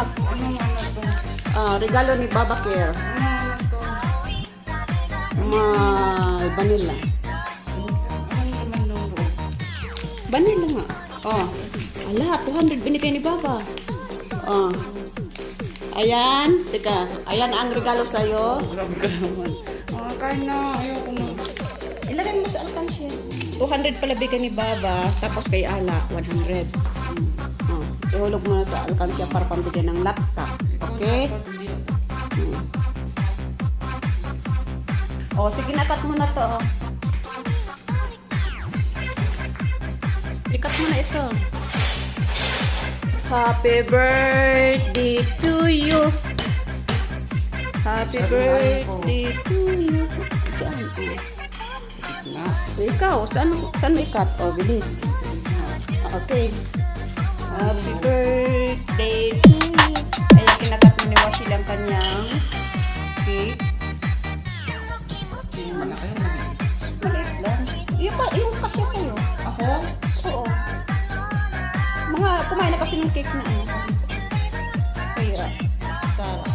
anak. Regalo ni Baba Care. Vanilla. Vanilla nga. Oh. Ala, 200 binigay ni Baba. Oh. Ayan. Teka. Ayan ang regalo sa'yo. Grabe ka naman. Kain na. Ayoko na. Ilagay mo sa alkansya. 200 pala bigay ni Baba. Tapos kay Ala, 100. Oh. Ihulog mo na sa alkansya para pambigyan ng laptop. Okay? Oh, sige, nakat mo na to. Oh. Ikat mo na ito. Happy birthday to you. Happy birthday to you. Saan? Ikaw, saan mo ikat? Oh, bilis. Okay. Happy birthday to you. Ayan, kinakat mo ni Washi lang kanyang cake. Maliit lang. Yung kasya sa'yo. Ako? Oo. Mga kumain na kasi ng cake na ano. Kaya, Sarah.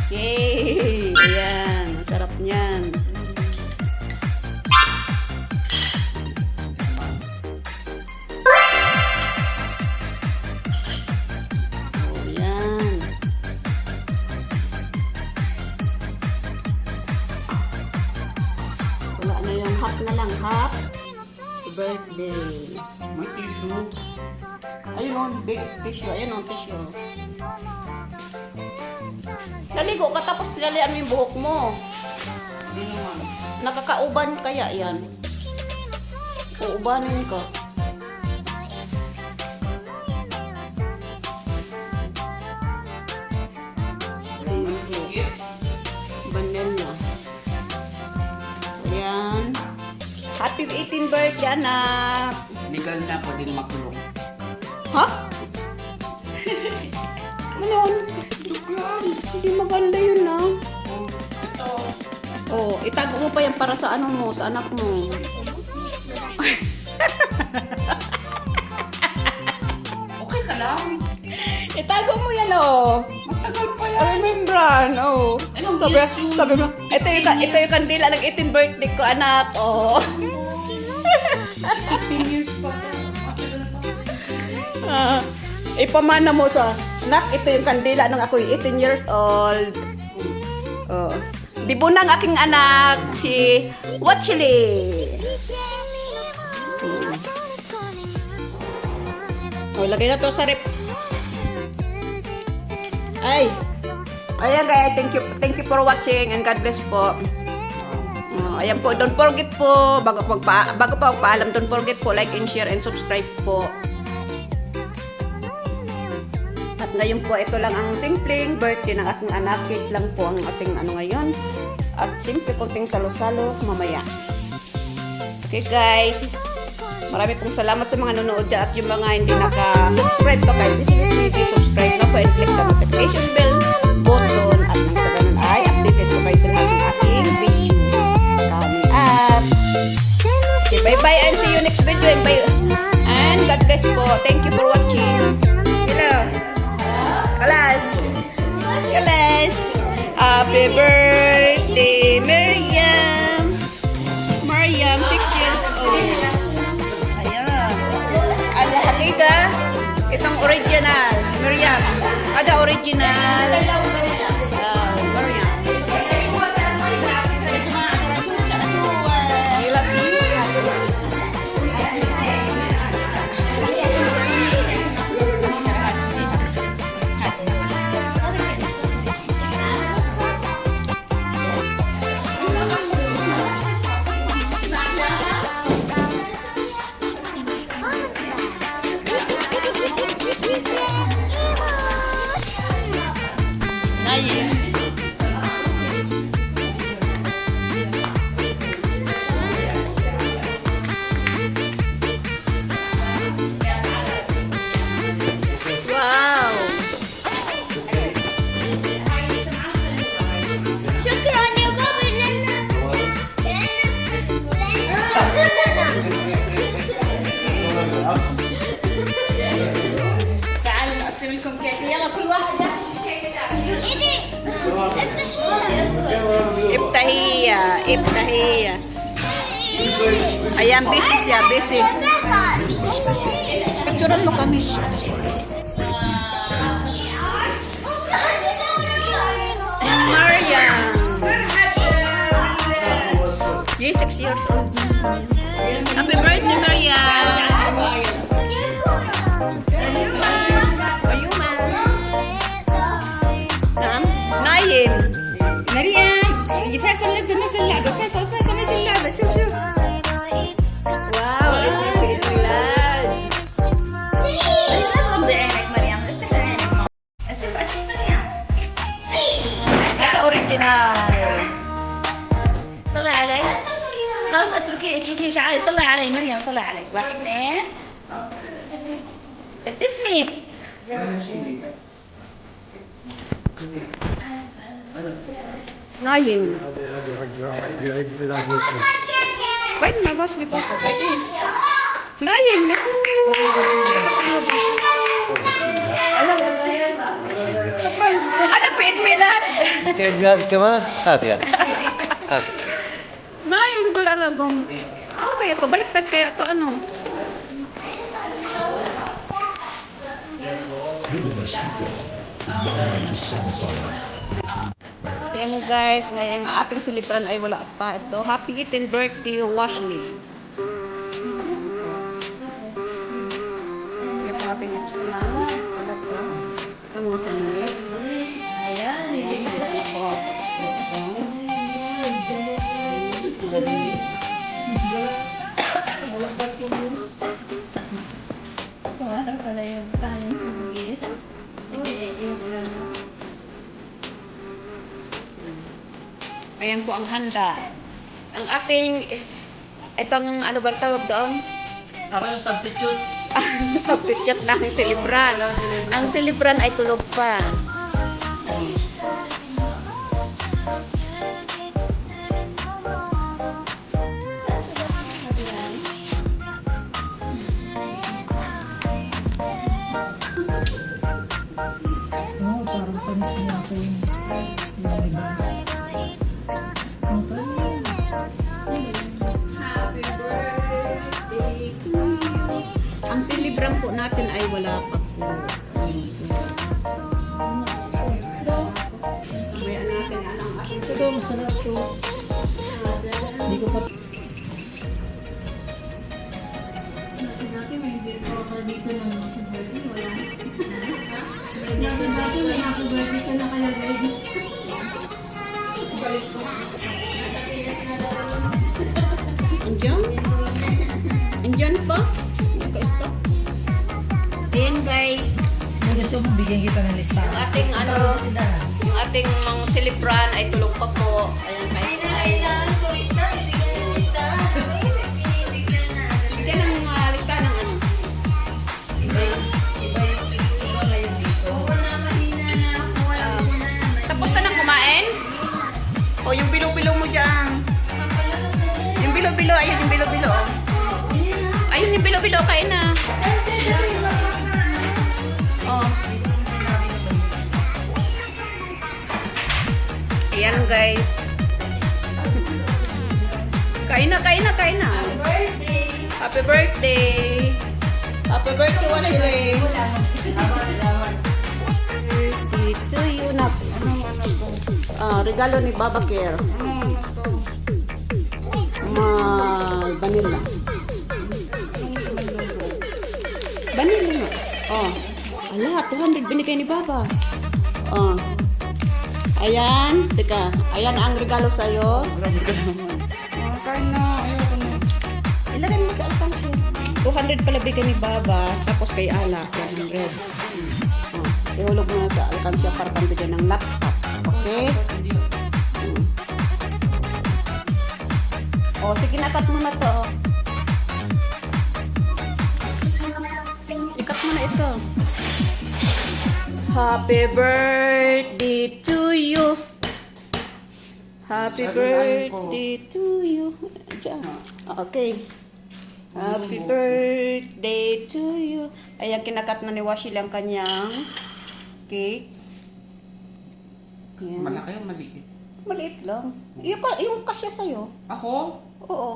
Yay! Ayan, ang sarap niyan. Oh, yan. Wala na yung hap na lang, hap. Birthdays. May tissue. Ayun o, big tissue. Ayun o, tissue. Naligo ka tapos tilalian mo yung buhok mo. Hindi naman. Nakakauban kaya yan? Uubanin ka. Vanilla. Ayan. Happy 18th birthday, anak. Legal na, pwede na makulong. Ha? Ano yun? Joke lang. Hindi maganda yun, na. Ito. Oh, itago mo pa yan para sa ano mo, sa anak mo. Okay ka lang. Itago mo yan, oh. Matagal pa yan. Remembran, oh. Anong Sabi, yes yun? sabi mo, ito yung kandila ng 18th birthday ko, anak, oh. 15 years pa. Ipamana mo sa, anak, ito yung kandila ng ako'y 18 years old. Oh. Dibo ng aking anak, si Watchili. Oh, lagay na to sa rep. Ay. Ayan guys, thank you for watching and God bless po. Ayan po, don't forget po, bago pa magpaalam, don't forget po, like and share and subscribe po. At ngayon po, ito lang ang simpleng birthday ng aking anak. Cake lang po ang ating ano ngayon. At simple konting salo-salo mamaya. Okay guys, marami pong salamat sa mga nanonood at yung mga hindi naka-subscribe pa kayo. Please subscribe na po and click the notification bell button at nang sa ganun ay updated po kayo sa lahat ng aking video coming up. Okay, bye-bye and see you next video and God bless po. Thank you for watching. Hello. Kalas. Kalas. Happy birthday, Miriam. Mariam, 6 years old. Ayan. Ano, Hakida? Itong original. Miriam. Ada original. Miriam. I love you. Ibtahiya, ibtahiya. Ayan, busy siya, busy. Picturean mo kami. Mariam. Yes, 6 years old. Happy birthday, Mariam. نعم نايم مريم فيصل نزل اللعبة فيصل نزل اللعبة شوف واو عيد ميلاد غمضي عينك مريم افتح عينك اشوف مريم هذا اوريجينال طلع علي خلاص اتركي شعاري طلع علي مريم طلع علي واحد اثنين ابتسمي نايم وين ما باش لي بابا نايم أنا في عيد ميلاد انت عيد ميلادك كمان؟ هات يعني هات نايم يقول أنا ضم أو كaya to baliktad kaya to ano Ayan guys, ngayon ang ating silipran ay wala pa. Ito, happy 18th birthday, Washley. Kaya po ating ito lang. Sulat to. Ang mga sandwich. Ayan. Ayan po. Kumara pala yung kanin hugis. Ayan po ang handa. Ang ating, itong ano bang tawag doon? Ako yung substitute. Substitute ng silibran. Ang silibran ay tulog pa. Ang silibran po natin ay wala pa po. Mamaya natin ang aking Ito, masarap to. Hindi ko pa... Dati may dito dito ng happy birthday, wala. Dati may happy birthday ka nakalagay dito. Balik ko. Andiyan? Andiyan pa? Naka-stop? Ayan guys. Kung gusto mo, bigyan kita ng lista. Yung ating ano, yung ating mga silibran ay tulog pa po. Ayan guys. Bigyan ng mga lista ng ano. Tapos ka nang kumain? O yung bilo-bilo mo dyan. Yung bilo-bilo, ayun yung bilo-bilo. Oh. Ayun yung bilo-bilo, kain na. Oh. Ayan guys. Kain na, kain na, kain na. Happy birthday. Happy birthday, Washley. Birthday to you. Regalo ni Baba Care. Vanilla. Vanilla nga. Oh. Ala, 200 binigay ni Baba. Oh. Ayan. Teka. Ayan ang regalo sa'yo. Grabe ka naman. Kain na. Ayoko na. Ilagay mo sa alkansya. 200 pala bigay ni Baba. Tapos kay Ala. 100. Oh. Ihulog mo na sa alkansya para pambigay ng laptop. Okay? Oh, sige, nakat mo na to. Ikat mo na ito. Happy birthday to you. Happy birthday to you. Diyan. Okay. Happy birthday to you. Ayan, kinakat na ni Washley ang kanyang cake. Yan. Malaki o maliit? Maliit lang. Yung kasya sa'yo. Ako? Oo.